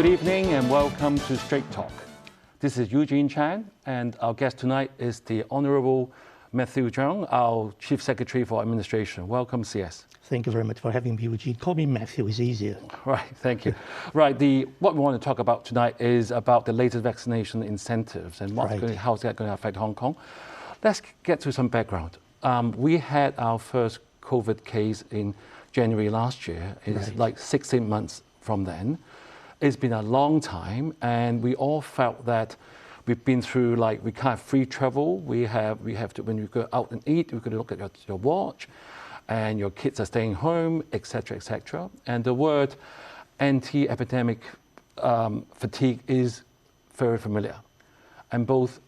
Good evening and welcome to Straight Talk. This is Eugene Chan, and our guest tonight is the Honourable Matthew Cheung, our Chief Secretary for Administration. Welcome, CS. Thank you very much for having me, Eugene. Call me Matthew, it's easier. Right, thank you. Right, what we want to talk about tonight is about the latest vaccination incentives and how is that going to affect Hong Kong. Let's get to some background. We had our first COVID case in January last year. It's like 16 months from then. It's been a long time, and we all felt that we've been through, like, we can't have free travel. We have to, when you go out and eat, you've got to look at your watch, and your kids are staying home, etc., etc. And the word anti-epidemic fatigue is very familiar. And both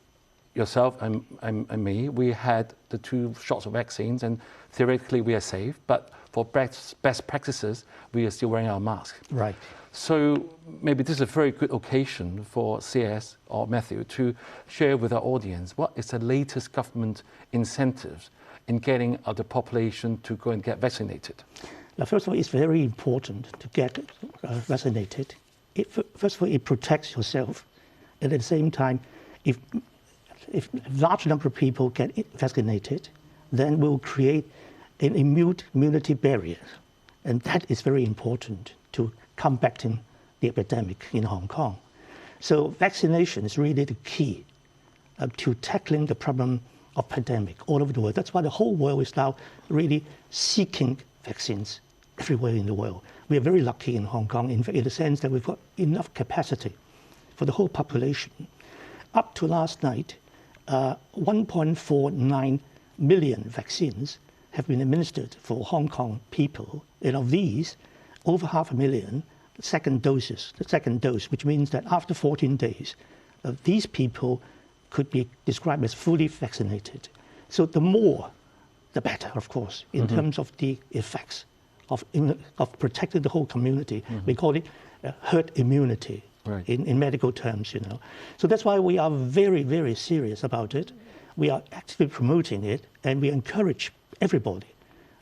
yourself and me, we had the 2 shots of vaccines, and theoretically we are safe, but for best practices, we are still wearing our mask. Right. So maybe this is a very good occasion for CS or Matthew to share with our audience what is the latest government incentives in getting the population to go and get vaccinated. Now, first of all, it's very important to get vaccinated. First of all, it protects yourself. And at the same time, if a large number of people get vaccinated, then we'll create an immunity barrier. And that is very important to combating the epidemic in Hong Kong. So vaccination is really the key to tackling the problem of pandemic all over the world. That's why the whole world is now really seeking vaccines everywhere in the world. We are very lucky in Hong Kong in the sense that we've got enough capacity for the whole population. Up to last night, 1.49 million vaccines have been administered for Hong Kong people. And of these, over 500,000 the second dose, which means that after 14 days, these people could be described as fully vaccinated. So the more, the better, of course, in terms of the effects of protecting the whole community. We call it herd immunity in medical terms, you know. So that's why we are very, very serious about it. We are actively promoting it, and we encourage everybody,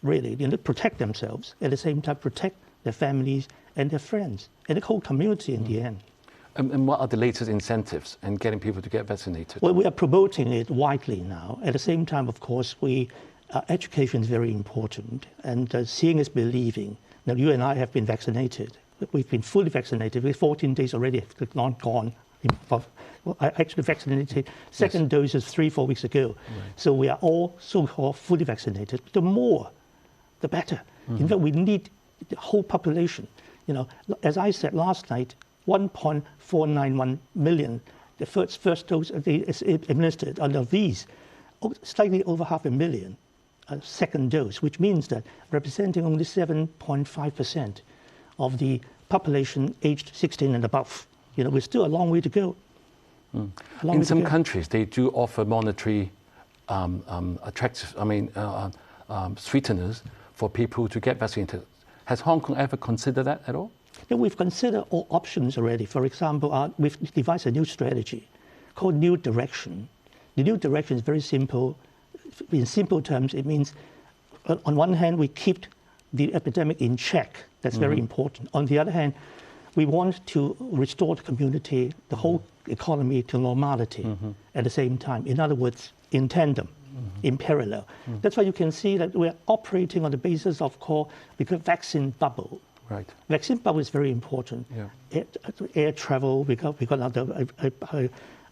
really, to protect themselves, at the same time protect their families and their friends, and the whole community in the end. And what are the latest incentives in getting people to get vaccinated? Well, we are promoting it widely now. At the same time, of course, education is very important, and seeing is believing. Now, you and I have been vaccinated. We've been fully vaccinated. We're 14 days already gone. I actually vaccinated second doses 3-4 weeks ago. So we are all so-called fully vaccinated. The more, the better. In fact, we need the whole population. You know, as I said last night, 1.491 million, the first dose is administered. And of these, slightly over 500,000 second dose, which means that representing only 7.5% of the population aged 16 and above. You know, we're still a long way to go. In some countries, they do offer monetary sweeteners for people to get vaccinated. Has Hong Kong ever considered that at all? Yeah, we've considered all options already. For example, we've devised a new strategy called New Direction. The New Direction is very simple. In simple terms, it means, on one hand, we keep the epidemic in check. That's very important. On the other hand, we want to restore the community, the whole economy to normality at the same time. In other words, in tandem, in parallel. That's why you can see that we're operating on the basis of because vaccine bubble. Right. Vaccine bubble is very important. Yeah. Air travel, we got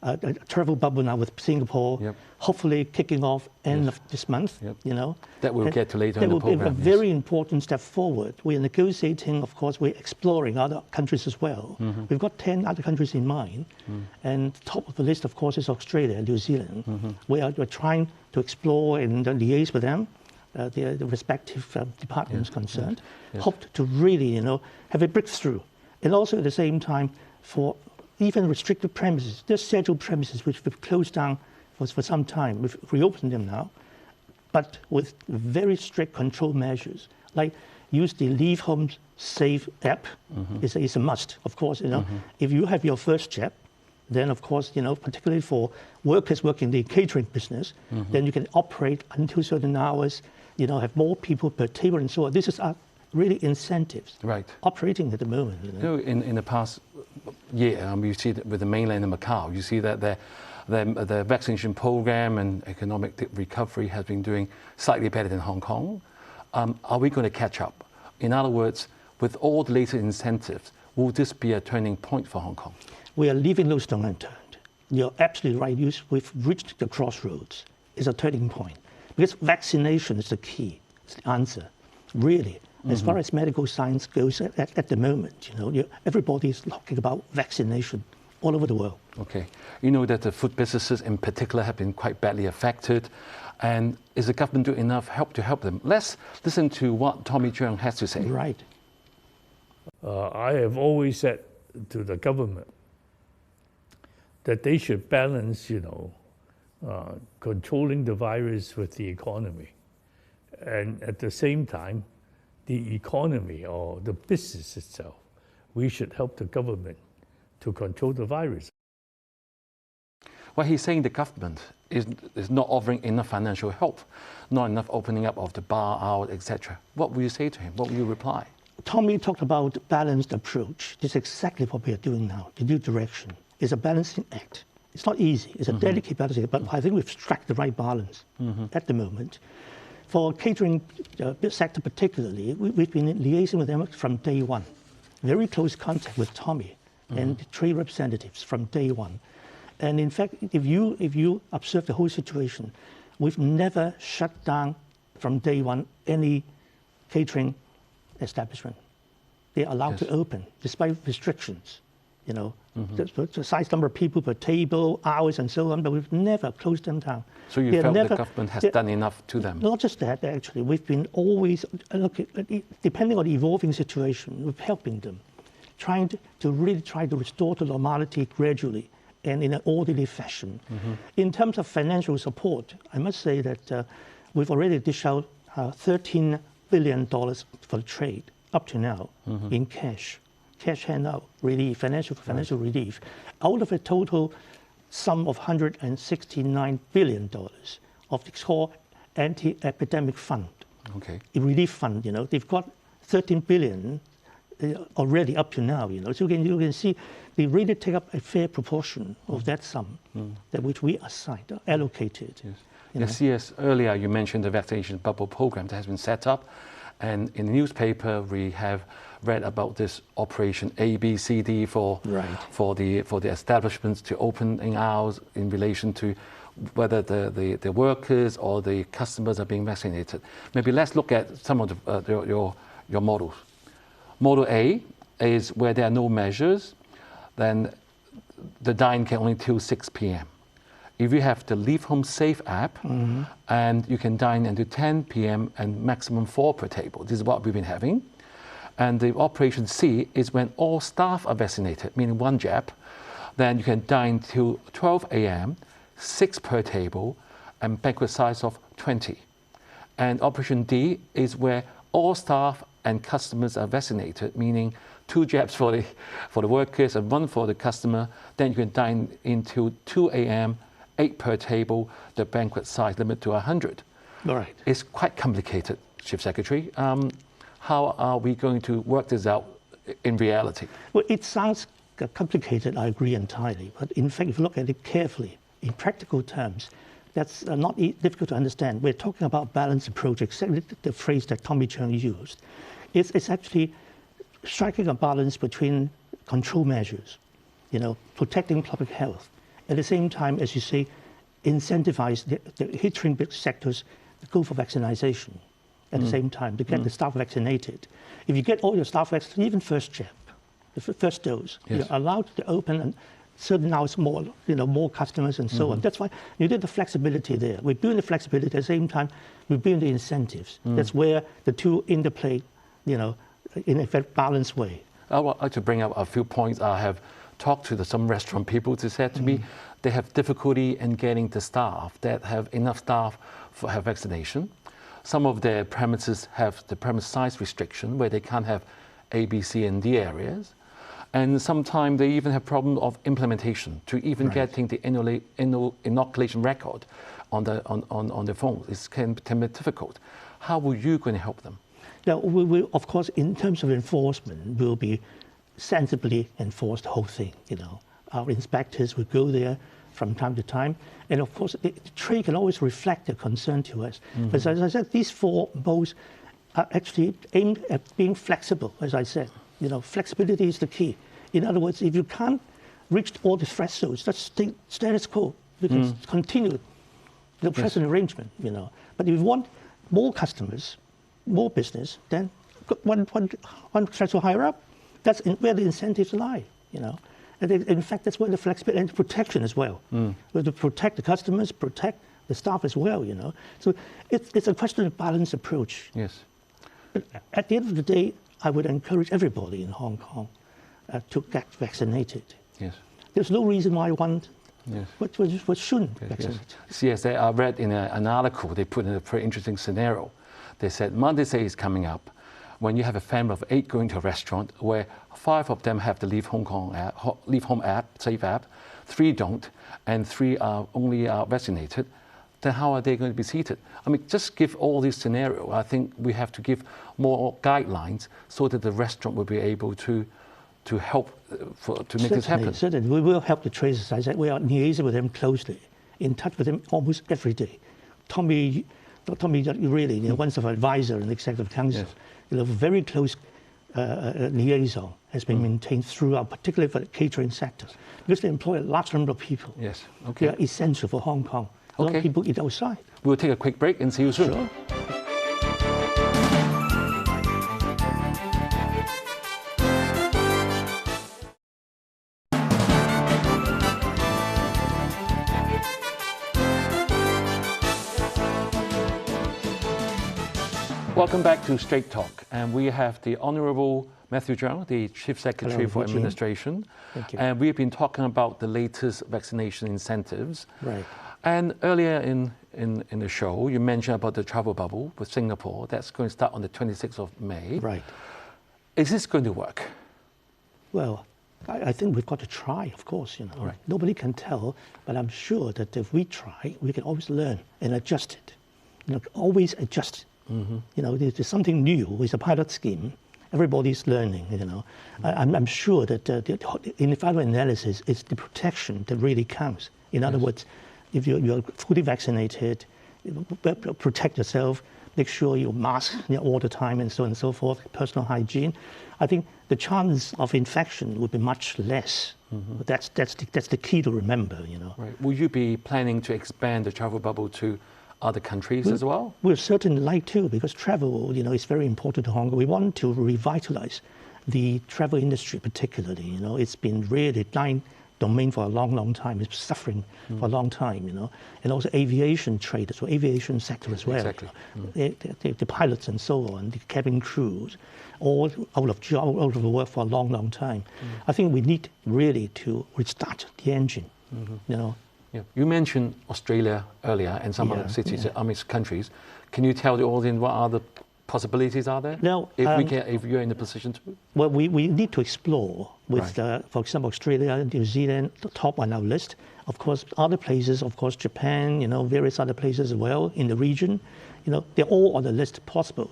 a travel bubble now with Singapore, hopefully kicking off end of this month, you know. That we'll get to later in the program. That will be a very important step forward. We are negotiating, of course, we're exploring other countries as well. We've got 10 other countries in mind. And top of the list, of course, is Australia and New Zealand. We're trying to explore and liaise with them, the respective departments concerned. Hope to really, you know, have a breakthrough. And also at the same time, for even restricted premises, there's scheduled premises which we've closed down for some time. We've reopened them now, but with very strict control measures, like use the Leave Home Safe app. Is a must, of course. You know, if you have your first jab, then of course, you know, particularly for workers working in the catering business, then you can operate until certain hours. You know, have more people per table and so on. This is really incentives operating at the moment. You know? In the past, year, you see it with the mainland and Macau, you see that the vaccination program and economic recovery has been doing slightly better than Hong Kong. Are we going to catch up? In other words, with all the latest incentives, will this be a turning point for Hong Kong? We are leaving no stone unturned. You're absolutely right. We've reached the crossroads. It's a turning point. Because vaccination is the key, it's the answer, really. As far as medical science goes at the moment, everybody is talking about vaccination all over the world. Okay. You know that the food businesses in particular have been quite badly affected. And is the government doing enough to help them? Let's listen to what Tommy Cheung has to say. Right. I have always said to the government that they should balance, controlling the virus with the economy. And at the same time, the economy or the business itself, we should help the government to control the virus. Well, he's saying the government is not offering enough financial help, not enough opening up of the bar out, etc. What will you say to him? What will you reply? Tommy talked about balanced approach. This is exactly what we are doing now. The new direction is a balancing act. It's not easy. It's a delicate balancing act, but I think we've struck the right balance at the moment. For catering sector particularly, we've been liaising with them from day one. Very close contact with Tommy and the trade representatives from day one. And in fact, if you observe the whole situation, we've never shut down from day one any catering establishment. They're allowed to open despite restrictions, the size number of people per table, hours and so on, but we've never closed them down. So you felt the government has done enough to them? Not just that, actually. We've been always, depending on the evolving situation, we're helping them, trying to restore to normality gradually and in an orderly fashion. In terms of financial support, I must say that we've already dished out $13 billion for the trade up to now in cash handout relief, financial relief, out of a total sum of $169 billion of the core anti-epidemic fund, relief fund. They've got $13 billion already up to now. So you can see they really take up a fair proportion of that sum that which we assigned, allocated. Yes. Yes, earlier you mentioned the vaccination bubble program that has been set up, and in the newspaper we have read about this operation ABCD for the establishments to opening hours in relation to whether the workers or the customers are being vaccinated. Maybe let's look at some of your models. Model A is where there are no measures, then the dine can only till 6 p.m. If you have the Leave Home Safe app, and you can dine until 10 p.m. and maximum 4 per table. This is what we've been having. And the operation C is when all staff are vaccinated, meaning 1 jab, then you can dine till 12 a.m., 6 per table, and banquet size of 20. And operation D is where all staff and customers are vaccinated, meaning 2 jabs for the workers and 1 for the customer. Then you can dine until 2 a.m., 8 per table, the banquet size limit to 100. All right. It's quite complicated, Chief Secretary. How are we going to work this out in reality? Well, it sounds complicated, I agree entirely. But in fact, if you look at it carefully, in practical terms, that's not difficult to understand. We're talking about balanced approach, exactly the phrase that Tommy Cheung used. It's actually striking a balance between control measures, protecting public health. At the same time, as you say, incentivize the hit-ring sectors to go for vaccination at the same time to get the staff vaccinated. If you get all your staff vaccinated, even first jab, the first dose, you're allowed to open and certain hours more, more customers and so on. That's why you did the flexibility there. We're doing the flexibility at the same time, we're doing the incentives. That's where the two interplay, in a very balanced way. I would like to bring up a few points. I have talked to some restaurant people who said to me they have difficulty in getting the staff that have enough staff for have vaccination. Some of their premises have the premise size restriction where they can't have A, B, C, and D areas. And sometimes they even have problem of implementation to even getting the inoculation record on the phone. It can be difficult. How are you going to help them? Now, we of course, in terms of enforcement, we'll be sensibly enforce the whole thing. Our inspectors will go there from time to time, and of course, the trade can always reflect their concern to us. But as I said, these 4 modes are actually aimed at being flexible. As I said, flexibility is the key. In other words, if you can't reach all the thresholds, that's status quo. We can continue the present arrangement. But if you want more customers, more business, then one threshold higher up, that's where the incentives lie. And in fact, that's where the flexibility and protection as well. We have to protect the customers, protect the staff as well. So it's a question of balanced approach. Yes. But at the end of the day, I would encourage everybody in Hong Kong to get vaccinated. Yes. There's no reason why one shouldn't vaccinate. Yes, I read in an article, they put in a very interesting scenario. They said Mother's Day is coming up. When you have a family of 8 going to a restaurant where 5 of them have the Leave Home app, Safe app, 3 don't, and 3 are only vaccinated, then how are they going to be seated? I mean, just give all these scenarios. I think we have to give more guidelines so that the restaurant will be able to help to make this happen. Certainly, we will help the trades. As I said, we are liaising with them closely, in touch with them almost every day. Tommy really, one of our advisor and executive council, very close liaison has been maintained throughout, particularly for the catering sector, because they employ a large number of people. Yes, okay. They are essential for Hong Kong. A lot of people eat outside. We'll take a quick break and see you soon. Sure. Welcome back to Straight Talk, and we have the Honourable Matthew Cheung, the Chief Secretary for Administration. Thank you. And we've been talking about the latest vaccination incentives. Right. And earlier in the show, you mentioned about the travel bubble with Singapore. That's going to start on the 26th of May. Right. Is this going to work? Well, I think we've got to try, of course. Right. Nobody can tell, but I'm sure that if we try, we can always learn and adjust it. Always adjust it. There's something new with a pilot scheme. Everybody's learning. I'm sure that in the final analysis, it's the protection that really counts. In other words, if you're fully vaccinated, protect yourself, make sure you mask all the time, and so on and so forth. Personal hygiene. I think the chance of infection would be much less. That's the key to remember. Right. Will you be planning to expand the travel bubble to other countries as well? We'll certainly like to, because travel, is very important to Hong Kong. We want to revitalize the travel industry particularly. It's been really dying domain for a long, long time. It's suffering for a long time, and also aviation trade, so aviation sector as well. Exactly. The pilots and so on, the cabin crews, all out of job, out of work for a long, long time. I think we need really to restart the engine, Yeah. You mentioned Australia earlier and some other cities, countries. Can you tell the audience what other possibilities are there? Now, if you're in a position to? Well, we need to explore with, for example, Australia and New Zealand, the top on our list. Of course, other places, of course, Japan, various other places as well in the region. They're all on the list possible.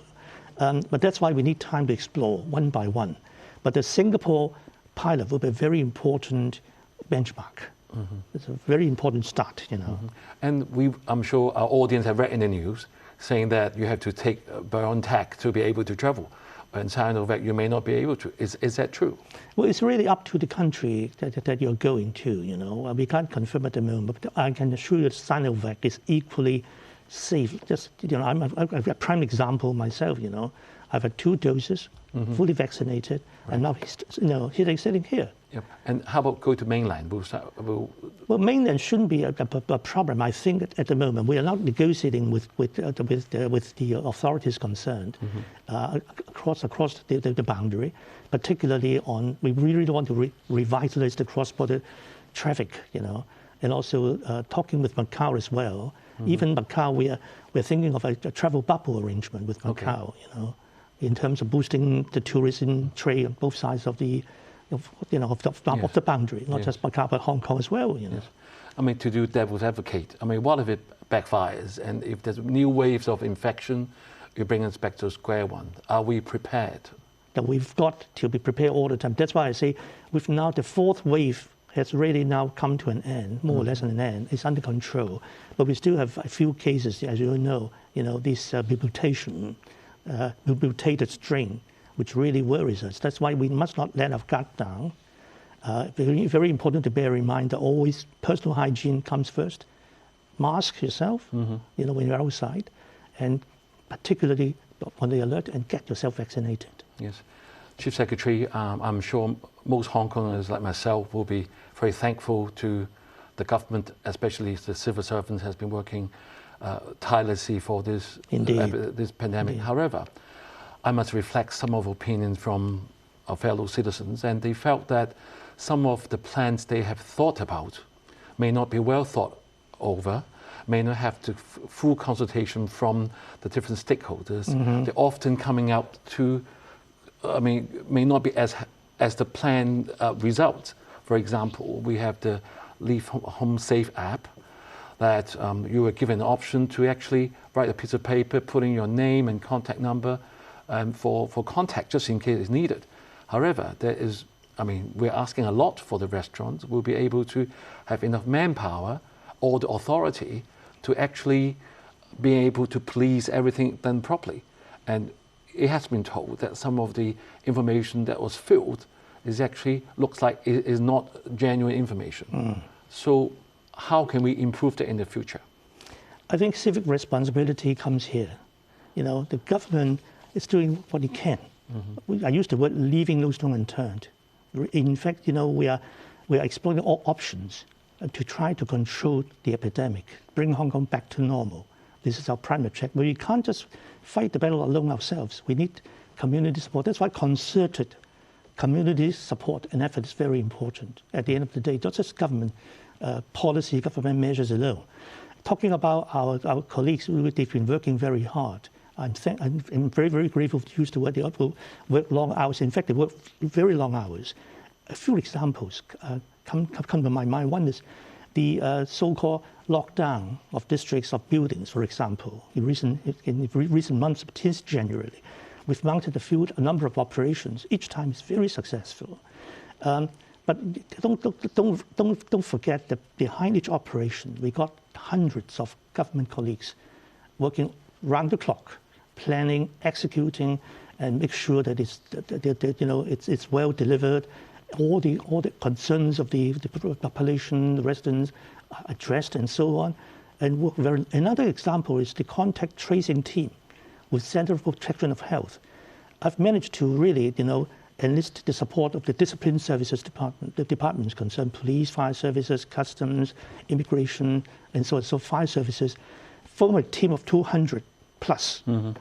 But that's why we need time to explore one by one. But the Singapore pilot will be a very important benchmark. It's a very important start, And I'm sure our audience have read in the news saying that you have to take BioNTech to be able to travel. And Sinovac, you may not be able to. Is that true? Well, it's really up to the country that you're going to, We can't confirm at the moment, but I can assure you that Sinovac is equally safe. Just, I'm a prime example myself, I've had 2 doses, fully vaccinated, and now he's sitting here. Yep. And how about go to mainland? Well, mainland shouldn't be a problem. I think at the moment we are not negotiating with the authorities concerned across the boundary, particularly on. We really want to revitalize the cross-border traffic, and also talking with Macau as well. Even Macau, we're thinking of a travel bubble arrangement with Macau, in terms of boosting the tourism trade on both sides of the. Of the boundary, not just Macau, but Hong Kong as well. Yes. I mean, to do devil's advocate, what if it backfires and if there's new waves of infection, you bring us back to square one? Are we prepared? that we've got to be prepared all the time. That's why I say with now the fourth wave has really now come to an end, more or less an end. It's under control, but we still have a few cases, as you know, this mutated strain, which really worries us. That's why we must not let our guard down. Very, very important to bear in mind that always personal hygiene comes first. Mask yourself, when you're outside, and particularly on the alert and get yourself vaccinated. Yes. Chief Secretary, I'm sure most Hong Kongers like myself will be very thankful to the government, especially the civil servants has been working tirelessly for this pandemic. Indeed. However, I must reflect some of opinions from our fellow citizens, and they felt that some of the plans they have thought about may not be well thought over, may not have the full consultation from the different stakeholders. They're often coming out to, may not be as the planned result. For example, we have the Leave Home Safe app that you were given an option to actually write a piece of paper, put in your name and contact number for contact, just in case it's needed. However, we're asking a lot for the restaurants. We'll be able to have enough manpower or the authority to actually be able to police everything done properly. And it has been told that some of the information that was filled is actually looks like it is not genuine information. So how can we improve that in the future? I think civic responsibility comes here. The government is doing what it can. I use the word leaving no stone unturned. In fact, we are exploring all options to try to control the epidemic, bring Hong Kong back to normal. This is our primary check. We can't just fight the battle alone ourselves. We need community support. That's why concerted community support and effort is very important. At the end of the day, not just government policy, government measures alone. Talking about our colleagues, they've been working very hard. I'm very, very grateful to use the word. They work long hours. In fact, they work very long hours. A few examples come to my mind. One is the so-called lockdown of districts of buildings, for example. In recent months, since January, we've mounted a number of operations. Each time is very successful. But don't forget that behind each operation, we got hundreds of government colleagues working round the clock, planning, executing, and make sure that it's well delivered. All the concerns of the population, the residents, are addressed, and so on. And another example is the contact tracing team with Center for Protection of Health. I've managed to really, enlist the support of the discipline services department, the departments concerned, police, fire services, customs, immigration, and so on. So fire services form a team of 200 plus. A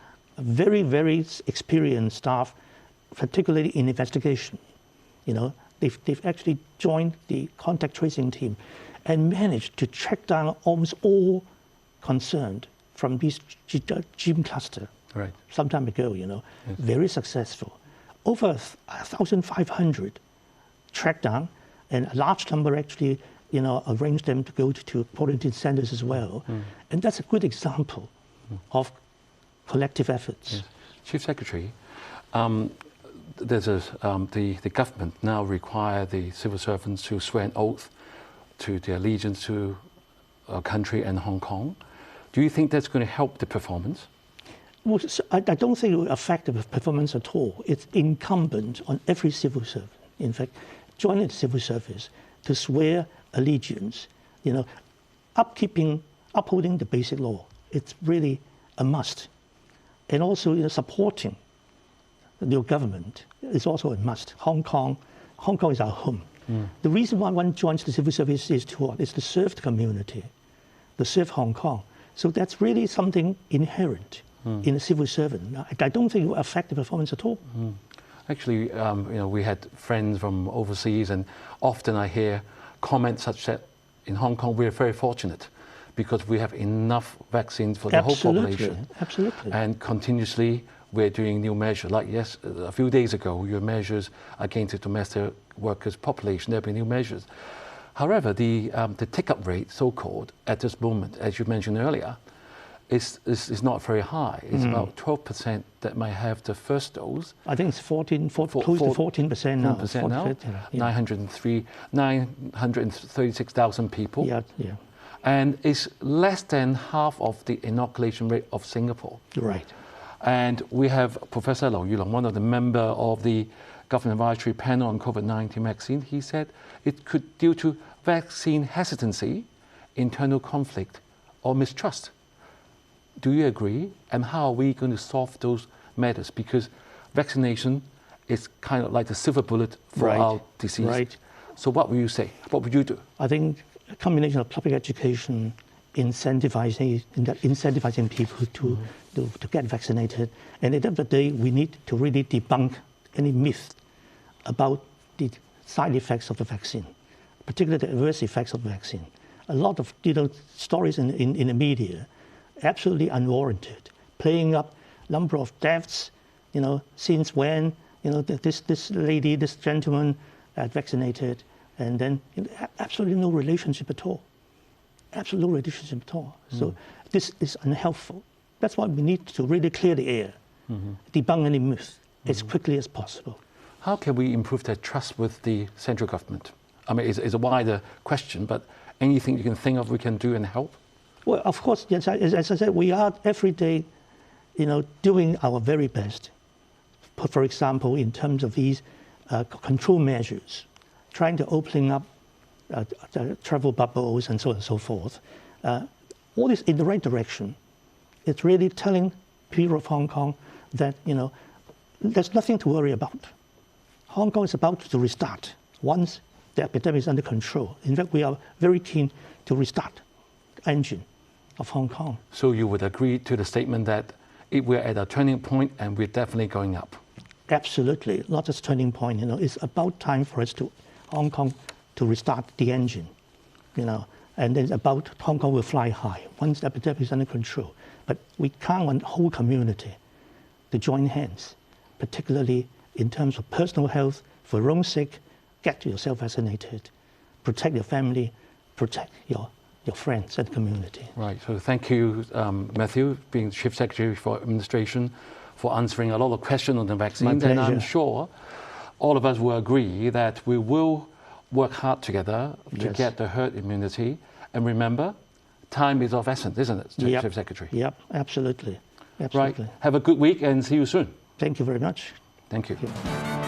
very, very experienced staff, particularly in investigation. They've actually joined the contact tracing team and managed to track down almost all concerned from this gym cluster some time ago, Yes. Very successful. Over 1,500 tracked down, and a large number actually, arranged them to go to quarantine centers as well. And that's a good example of collective efforts. Yes. Chief Secretary, the government now require the civil servants to swear an oath to their allegiance to our country and Hong Kong. Do you think that's going to help the performance? Well, I don't think it will affect the performance at all. It's incumbent on every civil servant, in fact, joining the civil service to swear allegiance, upholding the basic law. It's really a must. And also, supporting your government is also a must. Hong Kong is our home. The reason why one joins the civil service is to serve the community, to serve Hong Kong. So that's really something inherent in a civil servant. I don't think it will affect the performance at all. Actually, we had friends from overseas, and often I hear comments such that in Hong Kong we're very fortunate because we have enough vaccines for the whole population. Absolutely. And continuously we're doing new measures. Like a few days ago, your measures against the domestic workers population, there have been new measures. However, the take-up rate, so-called, at this moment, as you mentioned earlier, is not very high. It's about 12% that may have the first dose. I think it's close to 14% now. 14% now. Yeah. 936,000 people. Yeah, yeah. And it's less than half of the inoculation rate of Singapore. Right. And we have Professor Lau Yulong, one of the member of the Government Advisory Panel on COVID-19 vaccine. He said it could due to vaccine hesitancy, internal conflict, or mistrust. Do you agree? And how are we going to solve those matters? Because vaccination is kind of like the silver bullet for our disease. Right. So what will you say? What would you do? I think a combination of public education, incentivizing people to get vaccinated, and at the end of the day, we need to really debunk any myth about the side effects of the vaccine, particularly the adverse effects of the vaccine. A lot of stories in the media, absolutely unwarranted, playing up number of deaths, since when, this lady, this gentleman vaccinated, and then absolutely no relationship at all. Absolutely no relationship at all. So this is unhelpful. That's why we need to really clear the air, debunk any myth as quickly as possible. How can we improve that trust with the central government? I mean, it's a wider question, but anything you can think of we can do and help? Well, of course, yes, as I said, we are every day, doing our very best. For example, in terms of these control measures, trying to open up travel bubbles and so on and so forth. All this in the right direction. It's really telling people of Hong Kong that, there's nothing to worry about. Hong Kong is about to restart once the epidemic is under control. In fact, we are very keen to restart the engine of Hong Kong. So you would agree to the statement that we're at a turning point and we're definitely going up? Absolutely, not just turning point. It's about time for us Hong Kong to restart the engine, and then about Hong Kong will fly high once the epidemic is under control. But we count on the whole community to join hands, particularly in terms of personal health. For your own sake, get yourself vaccinated, protect your family, protect your friends and community. Right, so thank you, Matthew, being Chief Secretary for Administration, for answering a lot of questions on the vaccine. My pleasure. And I'm sure all of us will agree that we will work hard together to get the herd immunity. And remember, time is of essence, isn't it, Chief Secretary? Yep, absolutely. Right, have a good week and see you soon. Thank you very much. Thank you. Thank you.